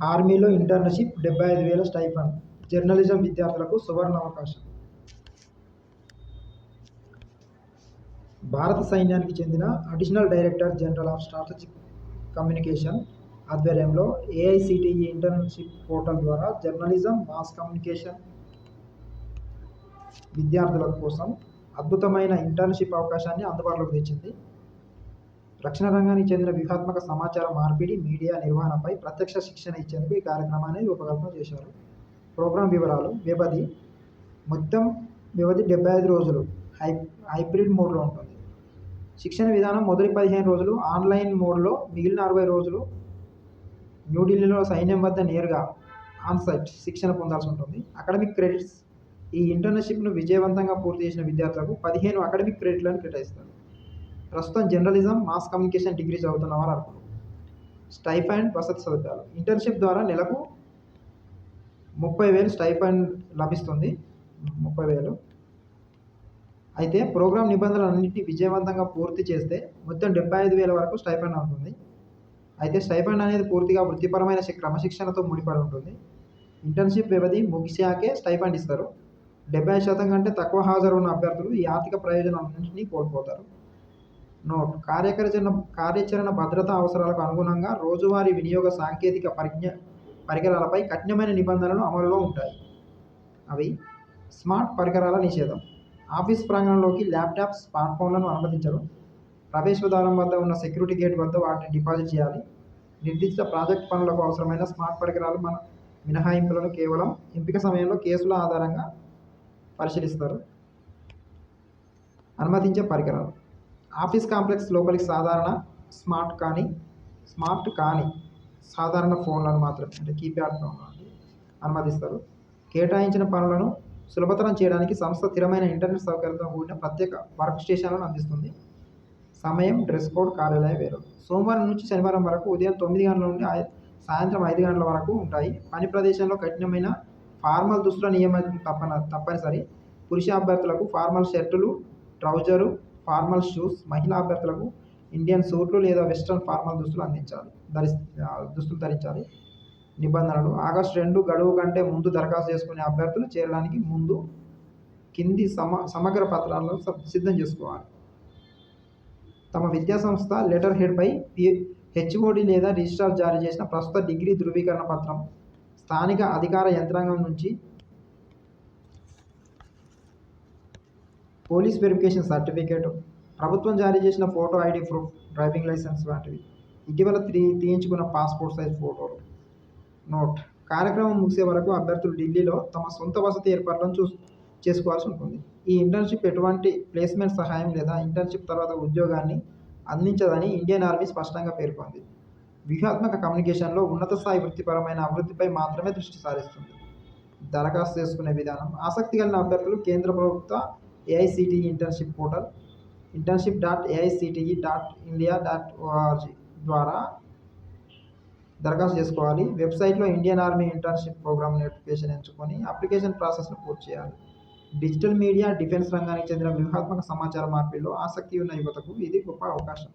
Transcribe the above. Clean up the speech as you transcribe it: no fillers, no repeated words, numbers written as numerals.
ఆర్మీలో internship 75,000 stipend. Journalism విద్యార్థులకు సువర్ణ అవకాశం. భారత సైన్యానికి చెందిన additional director general of strategic communication ఆధ్వర్యంలో ఏఐసిటిఈ ఇంటర్న్షిప్ పోర్టల్ ద్వారా జర్నలిజం, మాస్ కమ్యూనికేషన్ విద్యార్థుల కోసం అద్భుతమైన ఇంటర్న్షిప్ అవకాశాన్ని అందుబాటులోకి తెచ్చింది. రక్షణ రంగానికి చెందిన వ్యూహాత్మక సమాచార మార్పిడి, మీడియా నిర్వహణపై ప్రత్యక్ష శిక్షణ ఇచ్చేందుకు ఈ కార్యక్రమాన్ని రూపకల్పన చేశారు. ప్రోగ్రాం వివరాలు. మొత్తం వ్యవధి 75 రోజులు హైబ్రిడ్ మోడ్లో ఉంటుంది. శిక్షణ విధానం మొదటి 15 రోజులు ఆన్లైన్ మోడ్లో, మిగిలిన 60 రోజులు న్యూఢిల్లీలో సైన్యం వద్ద నేరుగా ఆన్సైట్ శిక్షణ పొందాల్సి ఉంటుంది. Academic credits. ఈ ఇంటర్న్షిప్ను విజయవంతంగా పూర్తి చేసిన విద్యార్థులకు 15 అకాడమిక్ క్రెడిట్లను కేటాయిస్తారు. ప్రస్తుతం జర్నలిజం, మాస్ కమ్యూనికేషన్ డిగ్రీ చదువుతున్న వారు అర్హులు. స్టైఫండ్, వసతి సదుపాయాలు. ఇంటర్న్షిప్ ద్వారా నెలకు 30,000 స్టైఫండ్ లభిస్తుంది. 30,000. అయితే ప్రోగ్రాం నిబంధనలన్నింటినీ విజయవంతంగా పూర్తి చేస్తే మొత్తం 75,000 వరకు స్టైఫండ్ అవుతుంది. అయితే స్టైఫండ్ అనేది పూర్తిగా వృత్తిపరమైన క్రమశిక్షణతో ముడిపడి ఉంటుంది. ఇంటర్న్షిప్ వ్యవధి ముగిసాకే స్టైఫండ్ ఇస్తారు. 70% కంటే తక్కువ హాజరు ఉన్న అభ్యర్థులు ఈ ఆర్థిక ప్రయోజనాలన్నింటినీ కోల్పోతారు. నోట్: కార్యాచరణ భద్రతా అవసరాలకు అనుగుణంగా రోజువారీ వినియోగ సాంకేతిక పరికరాలపై కఠినమైన నిబంధనలు అమలులో ఉంటాయి. అవి: స్మార్ట్ పరికరాల నిషేధం. ఆఫీస్ ప్రాంగణంలోకి ల్యాప్టాప్, స్మార్ట్ ఫోన్లను అనుమతించరు. ప్రవేశద్వారం వద్ద ఉన్న సెక్యూరిటీ గేట్ వద్ద వాటిని డిపాజిట్ చేయాలి. నిర్దిష్ట ప్రాజెక్ట్ పనులకు అవసరమైన స్మార్ట్ పరికరాలు మినహాయింపులను కేవలం ఎంపిక సమయంలో కేసుల ఆధారంగా పరిశీలిస్తారు. అనుమతించే పరికరాలు. ఆఫీస్ కాంప్లెక్స్ లోపలికి స్మార్ట్ కాని సాధారణ ఫోన్లను మాత్రమే, అంటే కీప్యాడ్ ఫోన్లను అనుమతిస్తారు. కేటాయించిన పనులను సులభతరం చేయడానికి సంస్థ స్థిరమైన ఇంటర్నెట్ సౌకర్యంతో కూడిన ప్రత్యేక వర్క్ స్టేషన్లను అందిస్తుంది. సమయం, డ్రెస్ కోడ్, కార్యాలయ వేరులు. సోమవారం నుంచి శనివారం వరకు ఉదయం 9 గంటల నుండి సాయంత్రం 5 గంటల వరకు ఉంటాయి. పని ప్రదేశంలో కఠినమైన ఫార్మల్ దుస్తుల నియమం తప్పనిసరి. పురుష అభ్యర్థులకు ఫార్మల్ షర్టులు, ట్రౌజరు, ఫార్మల్ షూస్. మహిళా అభ్యర్థులకు ఇండియన్ సూట్లు లేదా వెస్ట్రన్ ఫార్మల్ దుస్తులు ధరించాలి. నిబంధనలు. ఆగస్టు 2 గడువు కంటే ముందు దరఖాస్తు చేసుకునే అభ్యర్థులు చేరడానికి ముందు కింది సమగ్ర పత్రాలను సిద్ధం చేసుకోవాలి. తమ విద్యాసంస్థ లెటర్ హెడ్పై హెచ్ఓడి లేదా రిజిస్ట్రార్ జారీ చేసిన ప్రస్తుత డిగ్రీ ధృవీకరణ పత్రం, స్థానిక అధికార యంత్రాంగం నుంచి పోలీస్ వెరిఫికేషన్ సర్టిఫికేట్, ప్రభుత్వం జారీ చేసిన photo ID proof, driving licence వంటివి. ఇటీవల తీయించుకున్న పాస్పోర్ట్ సైజ్ ఫోటోలు. నోట్: కార్యక్రమం ముగిసే వరకు అభ్యర్థులు ఢిల్లీలో తమ సొంత వసతి ఏర్పాట్లను చేసుకోవాల్సి ఉంటుంది. ఈ ఇంటర్న్షిప్ ఎటువంటి ప్లేస్మెంట్ సహాయం లేదా ఇంటర్న్షిప్ తర్వాత ఉద్యోగాన్ని అందించదని ఇండియన్ ఆర్మీ స్పష్టంగా పేర్కొంది. వ్యూహాత్మక కమ్యూనికేషన్లో ఉన్నత స్థాయి వృత్తిపరమైన అభివృద్ధిపై మాత్రమే దృష్టి సారిస్తుంది. దరఖాస్తు చేసుకునే విధానం. ఆసక్తి కలిగిన అభ్యర్థులు కేంద్ర ప్రభుత్వ ఏఐసిటిఈ ఇంటర్న్షిప్ పోర్టల్ internship.aiCTE.india.org ద్వారా దరఖాస్తు చేసుకోవాలి. వెబ్సైట్లో Indian army internship program notification ఎంచుకొని అప్లికేషన్ ప్రాసెస్ను పూర్తి చేయాలి. డిజిటల్ మీడియా, డిఫెన్స్ రంగానికి చెందిన వ్యూహాత్మక సమాచార మార్పిడిలో ఆసక్తి ఉన్న యువతకు ఇది గొప్ప అవకాశం.